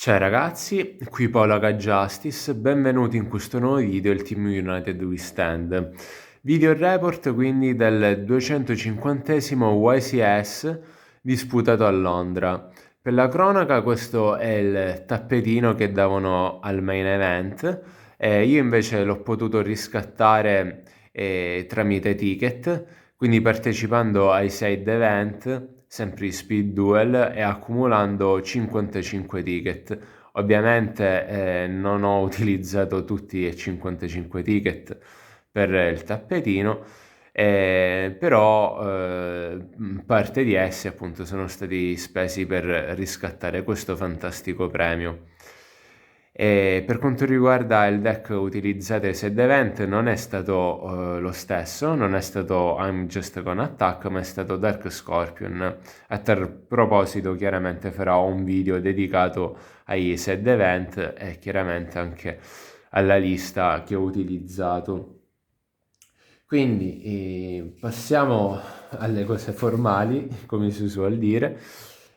Ciao ragazzi, qui Paolo H Justice, benvenuti in questo nuovo video, il Team United We Stand. Video report quindi del 250esimo YCS disputato a Londra. Per la cronaca questo è il tappetino che davano al main event, io invece l'ho potuto riscattare tramite ticket, quindi partecipando ai side event, sempre di Speed Duel e accumulando 55 ticket. Ovviamente non ho utilizzato tutti e 55 ticket per il tappetino, però parte di essi appunto sono stati spesi per riscattare questo fantastico premio. E per quanto riguarda il deck utilizzato ai set event non è stato lo stesso, non è stato I'm Just Gonna Attack, ma è stato Dark Scorpion. A tal proposito chiaramente farò un video dedicato ai set event e chiaramente anche alla lista che ho utilizzato. Quindi passiamo alle cose formali, come si suol dire,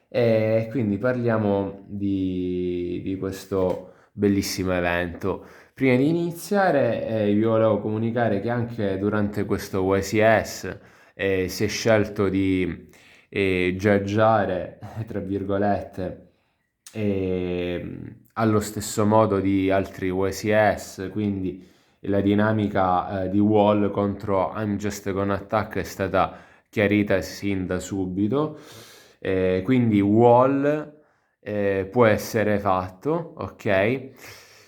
e quindi parliamo di questo bellissimo evento. Prima di iniziare, vi volevo comunicare che anche durante questo YCS si è scelto di giaggiare, tra virgolette, allo stesso modo di altri YCS, quindi la dinamica di Wall contro I'm Just Gonna Attack è stata chiarita sin da subito, quindi Wall può essere fatto, ok?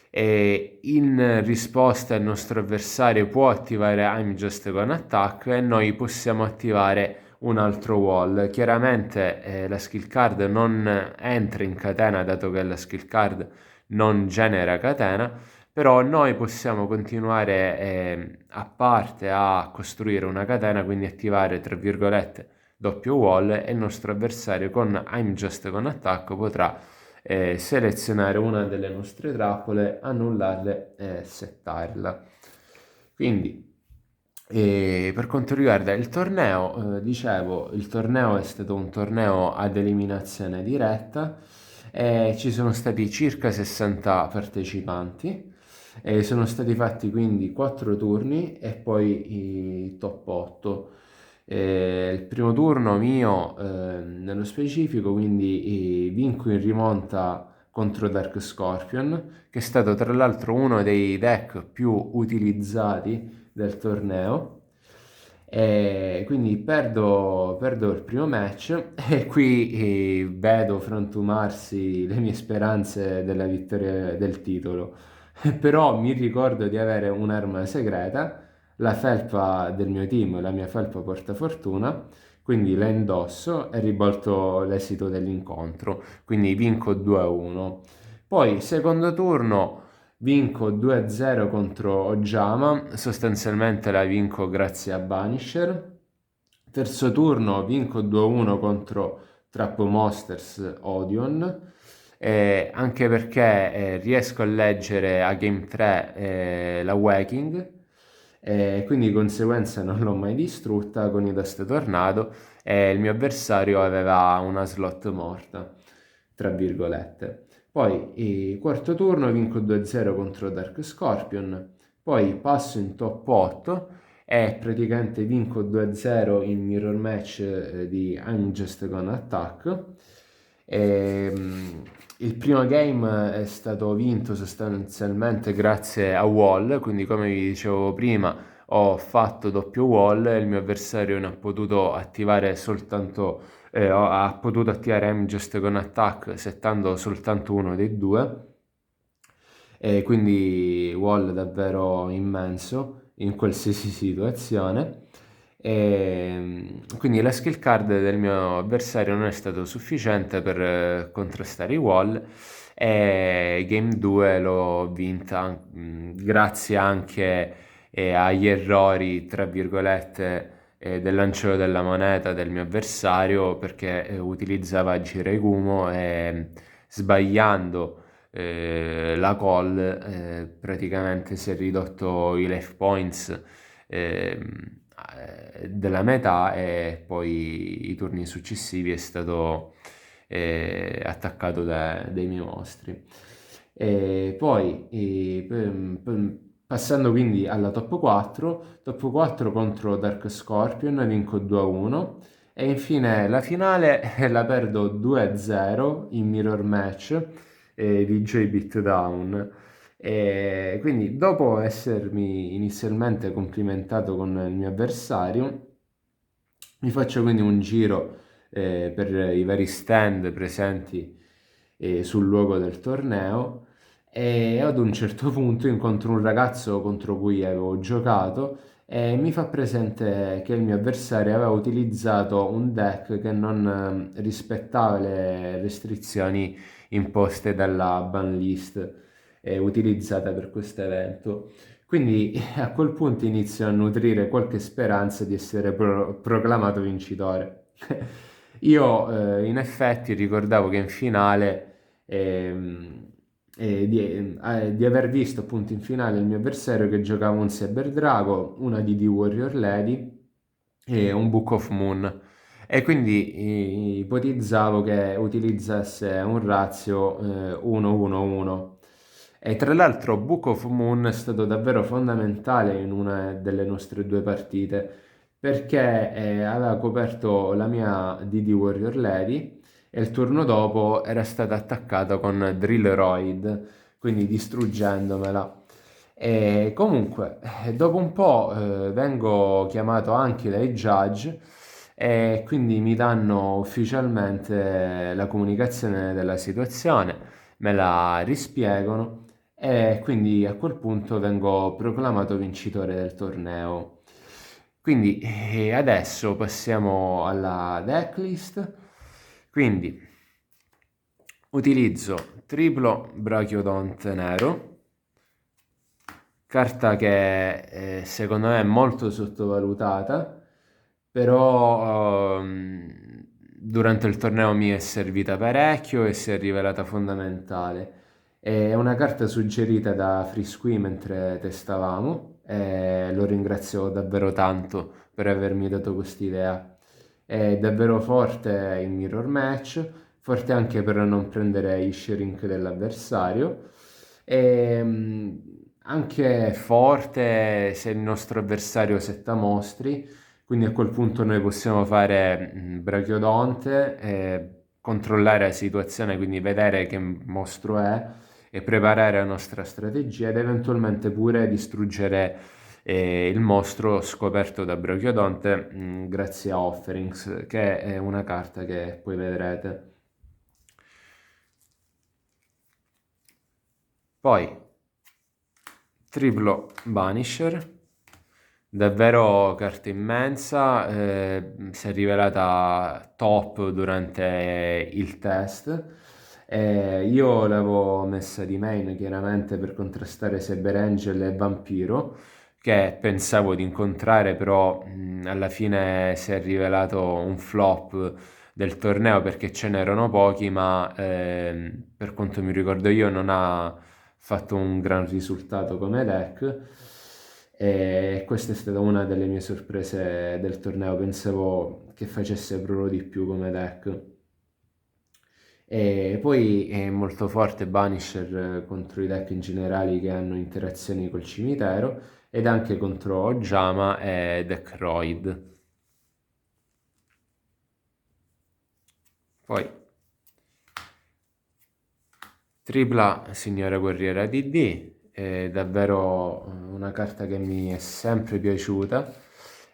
E in risposta il nostro avversario può attivare I'm Just Gonna Attack e noi possiamo attivare un altro wall. Chiaramente la skill card non entra in catena dato che la skill card non genera catena, però noi possiamo continuare a parte a costruire una catena, quindi attivare tra virgolette doppio wall e il nostro avversario con I'm Just Gonna Attack potrà selezionare una delle nostre trappole, annullarle e settarla. Quindi per quanto riguarda il torneo, dicevo, il torneo è stato un torneo ad eliminazione diretta e ci sono stati circa 60 partecipanti e sono stati fatti quindi 4 turni e poi i top 8. Il primo turno mio, nello specifico, quindi vinco in rimonta contro Dark Scorpion, che è stato tra l'altro uno dei deck più utilizzati del torneo. E quindi perdo il primo match e qui vedo frantumarsi le mie speranze della vittoria del titolo. Però mi ricordo di avere un'arma segreta, la felpa del mio team, la mia felpa portafortuna, quindi la indosso e ribalto l'esito dell'incontro, quindi vinco 2-1. Poi, secondo turno, vinco 2-0 contro Ojama, sostanzialmente la vinco grazie a Banisher. Terzo turno vinco 2-1 contro Trappo Monsters Odeon, anche perché riesco a leggere a Game 3 la Waking, quindi di conseguenza non l'ho mai distrutta con i Dust Tornado e il mio avversario aveva una slot morta, tra virgolette. Poi, quarto turno, vinco 2-0 contro Dark Scorpion, poi passo in top 8 e praticamente vinco 2-0 in mirror match di I'm Just Gonna Attack. Il primo game è stato vinto sostanzialmente grazie a wall, quindi come vi dicevo prima ho fatto doppio wall e il mio avversario ne ha potuto attivare soltanto ha potuto attivare I'm Just Gonna Attack settando soltanto uno dei due, e quindi wall davvero immenso in qualsiasi situazione. Quindi la skill card del mio avversario non è stato sufficiente per contrastare i wall e game 2 l'ho vinta grazie anche agli errori tra virgolette del lancio della moneta del mio avversario, perché utilizzava Giraigumo e sbagliando la call praticamente si è ridotto i life points della metà, e poi i turni successivi è stato attaccato dai miei mostri. E poi, passando quindi alla top 4 contro Dark Scorpion, vinco 2-1. E infine la finale la perdo 2-0 in mirror match di Joy Beatdown. E quindi dopo essermi inizialmente complimentato con il mio avversario, mi faccio quindi un giro per i vari stand presenti sul luogo del torneo e ad un certo punto incontro un ragazzo contro cui avevo giocato e mi fa presente che il mio avversario aveva utilizzato un deck che non rispettava le restrizioni imposte dalla ban list utilizzata per questo evento. Quindi a quel punto inizio a nutrire qualche speranza di essere proclamato vincitore. Io in effetti ricordavo che in finale di aver visto appunto in finale il mio avversario che giocava un Saber Drago, una DD Warrior Lady e un Book of Moon. E quindi ipotizzavo che utilizzasse un razio 1-1-1. E tra l'altro Book of Moon è stato davvero fondamentale in una delle nostre due partite perché aveva coperto la mia DD Warrior Lady e il turno dopo era stata attaccata con Drilleroid, quindi distruggendomela. E comunque, dopo un po' vengo chiamato anche dai judge e quindi mi danno ufficialmente la comunicazione della situazione, me la rispiegano e quindi a quel punto vengo proclamato vincitore del torneo. Quindi adesso passiamo alla decklist. Quindi utilizzo triplo Brachiodonte nero, carta che secondo me è molto sottovalutata, però durante il torneo mi è servita parecchio e si è rivelata fondamentale. È una carta suggerita da Frisqui mentre testavamo e lo ringrazio davvero tanto per avermi dato quest'idea. È davvero forte in mirror match, forte anche per non prendere i shrink dell'avversario e anche forte se il nostro avversario setta mostri, quindi a quel punto noi possiamo fare Brachiodonte e controllare la situazione, quindi vedere che mostro è e preparare la nostra strategia ed eventualmente pure distruggere il mostro scoperto da Brachiodonte grazie a Offerings, che è una carta che poi vedrete. Poi triplo Banisher, davvero carta immensa, si è rivelata top durante il test. Io l'avevo messa di main chiaramente per contrastare Cyber Angel e Vampiro, che pensavo di incontrare, però alla fine si è rivelato un flop del torneo perché ce n'erano pochi, ma per quanto mi ricordo io non ha fatto un gran risultato come deck e questa è stata una delle mie sorprese del torneo, pensavo che facesse proprio di più come deck. E poi è molto forte Banisher contro i deck in generale che hanno interazioni col cimitero ed anche contro Ojama e Dekroid. Poi tripla Signora Guerriera DD, è davvero una carta che mi è sempre piaciuta,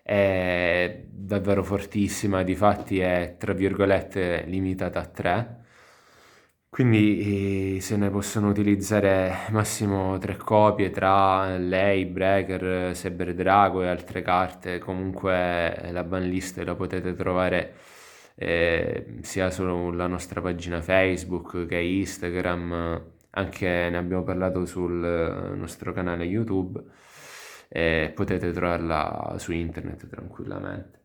è davvero fortissima, difatti è tra virgolette limitata a 3, quindi se ne possono utilizzare massimo 3 copie tra lei, Breaker, Saber Drago e altre carte. Comunque la banlist la potete trovare sia sulla nostra pagina Facebook che Instagram, anche ne abbiamo parlato sul nostro canale YouTube e potete trovarla su internet tranquillamente.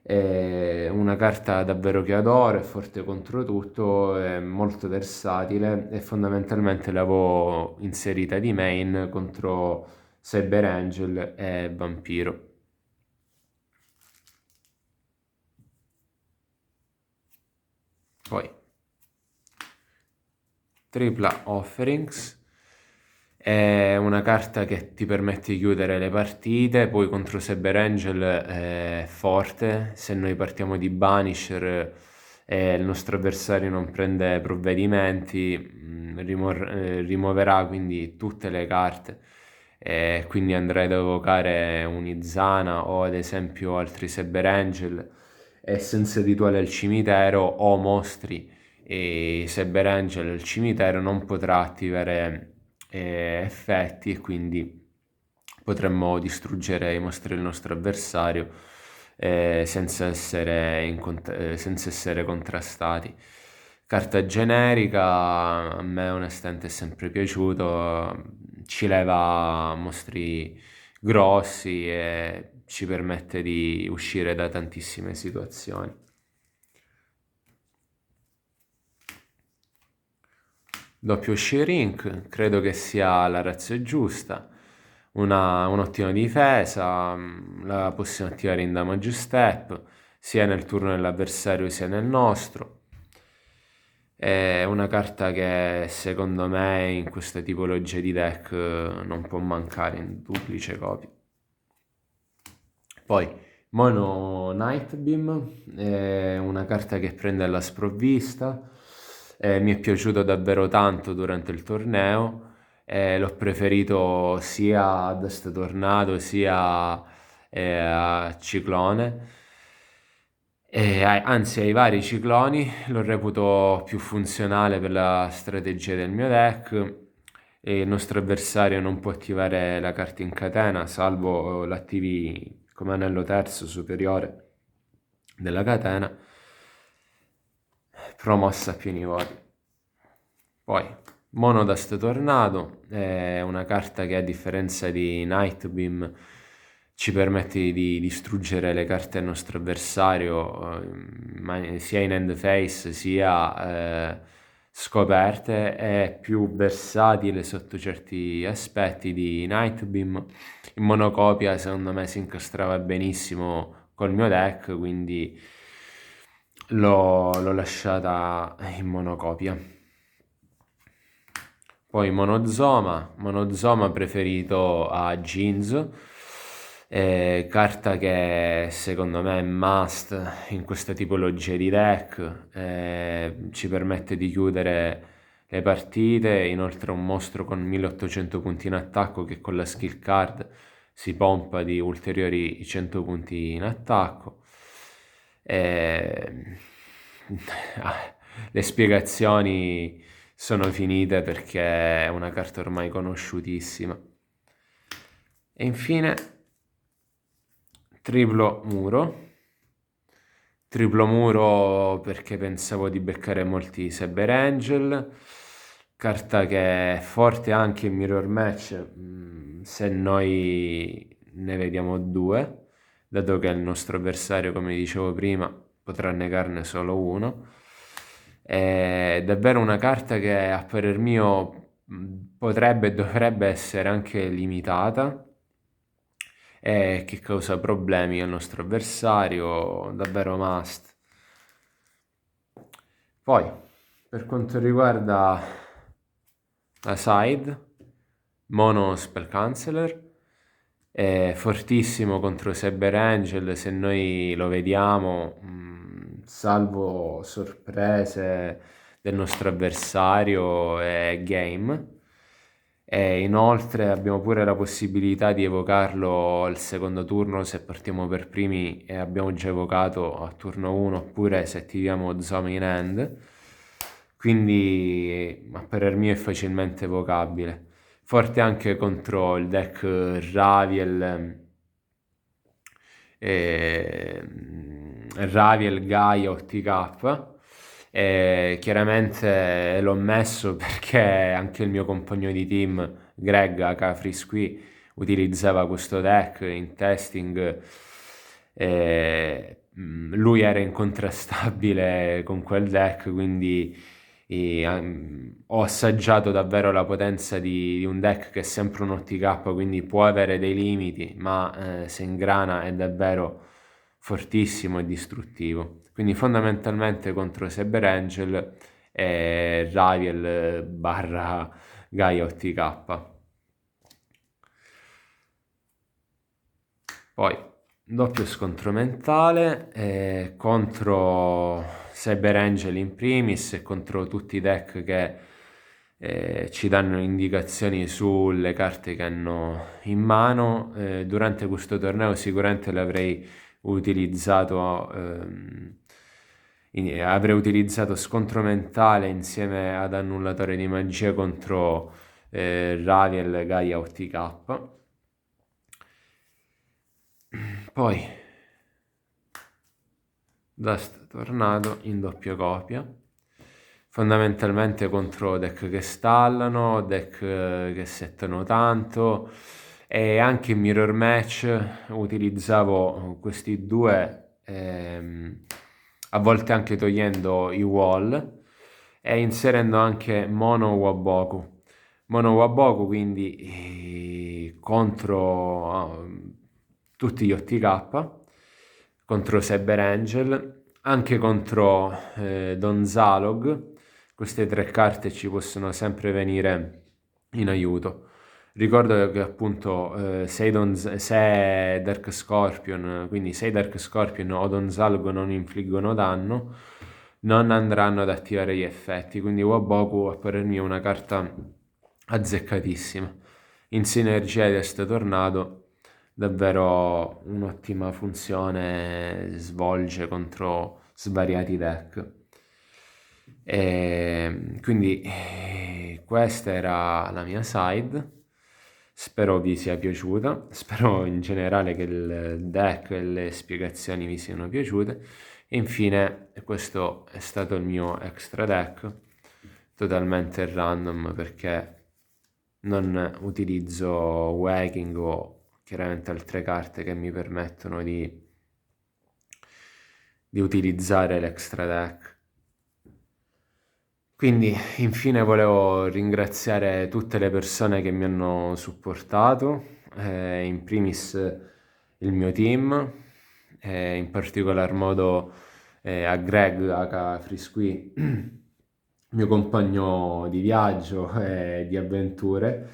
È una carta davvero che adoro, è forte contro tutto, è molto versatile e fondamentalmente l'avevo inserita di main contro Cyber Angel e Vampiro. Poi tripla Offerings, è una carta che ti permette di chiudere le partite, poi contro Saber Angel è forte, se noi partiamo di Banisher e il nostro avversario non prende provvedimenti, rimuoverà quindi tutte le carte, e quindi andrei ad evocare un Izana o ad esempio altri Saber Angel, e senza rituale al cimitero o mostri e Saber Angel il cimitero non potrà attivare effetti, e quindi potremmo distruggere i mostri del nostro avversario senza essere contrastati. Carta generica, a me onestamente è sempre piaciuto, ci leva mostri grossi e ci permette di uscire da tantissime situazioni. Doppio Shrink, credo che sia la razza giusta, un'ottima difesa, la possiamo attivare in damage step, sia nel turno dell'avversario sia nel nostro. È una carta che secondo me in questa tipologia di deck non può mancare in duplice copia. Poi Mono Nightbeam è una carta che prende la sprovvista, mi è piaciuto davvero tanto durante il torneo, l'ho preferito sia a Dust Tornado sia a Ciclone. Anzi, ai vari cicloni lo reputo più funzionale per la strategia del mio deck. E il nostro avversario non può attivare la carta in catena, salvo l'attivi come anello terzo superiore della catena, promossa a pieni voti. Poi Monodust Tornado è una carta che, a differenza di Nightbeam, ci permette di distruggere le carte del nostro avversario sia in end phase sia scoperte. È più versatile sotto certi aspetti di Nightbeam. In monocopia secondo me si incastrava benissimo col mio deck, quindi l'ho lasciata in monocopia. Poi Monozoma preferito a Jinzo, carta che secondo me è must in questa tipologia di deck, ci permette di chiudere le partite, inoltre è un mostro con 1800 punti in attacco che con la skill card si pompa di ulteriori 100 punti in attacco. Le spiegazioni sono finite perché è una carta ormai conosciutissima. E infine triplo muro perché pensavo di beccare molti Saber Angel, carta che è forte anche in mirror match se noi ne vediamo due, dato che il nostro avversario, come dicevo prima, potrà negarne solo uno. È davvero una carta che a parer mio potrebbe e dovrebbe essere anche limitata e che causa problemi al nostro avversario, davvero must. Poi, per quanto riguarda la side, Mono Spell Canceller è fortissimo contro Saber Angel, se noi lo vediamo, salvo sorprese del nostro avversario, è game. E inoltre abbiamo pure la possibilità di evocarlo al secondo turno se partiamo per primi e abbiamo già evocato a turno 1, oppure se attiviamo Zoma in hand, quindi a parer mio è facilmente evocabile. Forte anche contro il deck Raviel Gaia o TK. Chiaramente l'ho messo perché anche il mio compagno di team Greg Acafris qui utilizzava questo deck in testing, lui era incontrastabile con quel deck, quindi ho assaggiato davvero la potenza di un deck che è sempre un OTK, quindi può avere dei limiti, ma se ingrana è davvero fortissimo e distruttivo. Quindi fondamentalmente contro Saber Angel e Raviel barra Gaia OTK. Poi doppio scontro mentale contro Cyber Angel in primis e contro tutti i deck che ci danno indicazioni sulle carte che hanno in mano. Durante questo torneo sicuramente l'avrei utilizzato, avrei utilizzato scontro mentale insieme ad annullatore di magia contro Raviel Gaia OTK. Poi Dust Tornado in doppia copia, fondamentalmente contro deck che stallano, deck che settano tanto, e anche in Mirror Match utilizzavo questi due, a volte anche togliendo i wall e inserendo anche Mono Waboku. Mono Waboku quindi contro tutti gli OTK, contro Cyber Angel, anche contro Don Zalog. Queste tre carte ci possono sempre venire in aiuto. Ricordo che appunto se Dark Scorpion, quindi se Dark Scorpion o Don Zalog non infliggono danno, non andranno ad attivare gli effetti, quindi Waboku a parer mio è una carta azzeccatissima. In sinergia di Est Tornado davvero un'ottima funzione svolge contro svariati deck. E quindi questa era la mia side. Spero vi sia piaciuta, spero in generale che il deck e le spiegazioni vi siano piaciute. E infine questo è stato il mio extra deck, totalmente random perché non utilizzo Waking o chiaramente altre carte che mi permettono di utilizzare l'extra deck. Quindi infine volevo ringraziare tutte le persone che mi hanno supportato, in primis il mio team, in particolar modo a Greg H. Frisqui, mio compagno di viaggio e di avventure,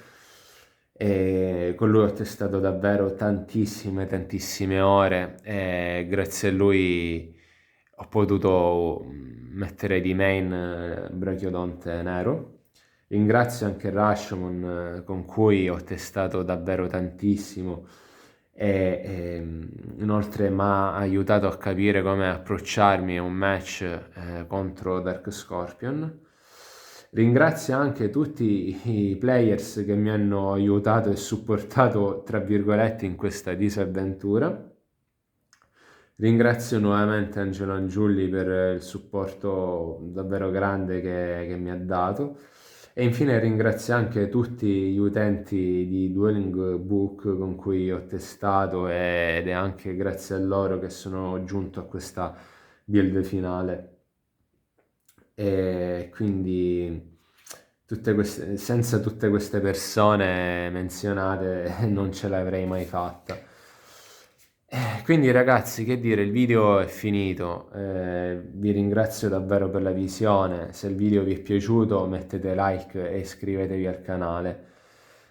e con lui ho testato davvero tantissime ore e grazie a lui ho potuto mettere di main Brachiodonte Nero. Ringrazio anche Rashomon con cui ho testato davvero tantissimo e inoltre mi ha aiutato a capire come approcciarmi a un match contro Dark Scorpion. Ringrazio anche tutti i players che mi hanno aiutato e supportato, tra virgolette, in questa disavventura. Ringrazio nuovamente Angelo Angiulli per il supporto davvero grande che mi ha dato. E infine ringrazio anche tutti gli utenti di Dueling Book con cui ho testato ed è anche grazie a loro che sono giunto a questa build finale. E quindi senza tutte queste persone menzionate non ce l'avrei mai fatta. Quindi ragazzi, che dire, il video è finito, vi ringrazio davvero per la visione, se il video vi è piaciuto mettete like e iscrivetevi al canale.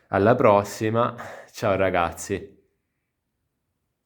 Alla prossima, ciao ragazzi!